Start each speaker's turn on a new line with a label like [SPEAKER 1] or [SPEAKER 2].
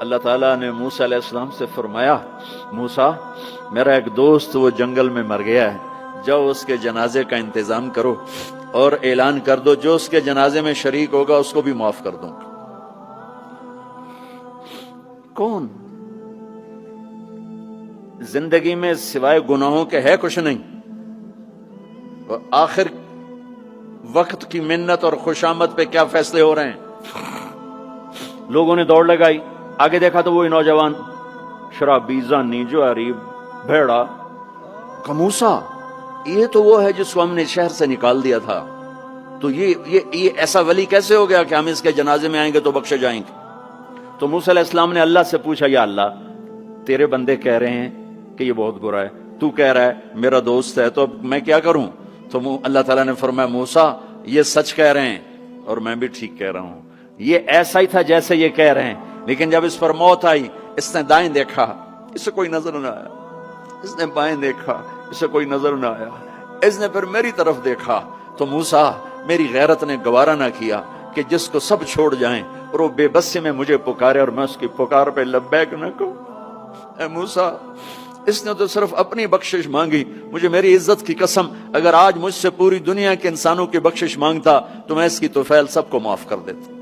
[SPEAKER 1] اللہ تعالیٰ نے موسیٰ علیہ السلام سے فرمایا، موسیٰ میرا ایک دوست وہ جنگل میں مر گیا ہے، جاؤ اس کے جنازے کا انتظام کرو اور اعلان کر دو جو اس کے جنازے میں شریک ہوگا اس کو بھی معاف کر دوں گا۔ کون؟ زندگی میں سوائے گناہوں کے ہے کچھ نہیں، اور آخر وقت کی منت اور خوشامد پہ کیا فیصلے ہو رہے ہیں؟ لوگوں نے دوڑ لگائی، آگے دیکھا تو وہی نوجوان شرابی، زانی، جواری، بھیڑا۔ موسیٰ یہ تو وہ ہے جس کو ہم نے شہر سے نکال دیا تھا، تو یہ ایسا ولی کیسے ہو گیا کہ ہم اس کے جنازے میں آئیں گے تو بخشے جائیں گے؟ تو موسیٰ علیہ السلام نے اللہ سے پوچھا، یا اللہ تیرے بندے کہہ رہے ہیں کہ یہ بہت برا ہے، تو کہہ رہا ہے میرا دوست ہے، تو اب میں کیا کروں؟ تو اللہ تعالیٰ نے فرمایا، موسیٰ یہ سچ کہہ رہے ہیں اور میں بھی ٹھیک کہہ رہا ہوں، یہ ایسا ہی تھا جیسے یہ کہہ رہے ہیں، لیکن جب اس پر موت آئی اس نے دائیں دیکھا، اسے کوئی نظر نہ آیا، اس نے بائیں دیکھا، اسے کوئی نظر نہ آیا، اس نے پھر میری طرف دیکھا، تو موسیٰ میری غیرت نے گوارا نہ کیا کہ جس کو سب چھوڑ جائیں اور وہ بے بسی میں مجھے پکارے اور میں اس کی پکار پہ لبیک نہ کہوں۔ اے موسیٰ اس نے تو صرف اپنی بخشش مانگی، مجھے میری عزت کی قسم اگر آج مجھ سے پوری دنیا کے انسانوں کی بخشش مانگتا تو میں اس کی طفیل سب کو معاف کر دیتا۔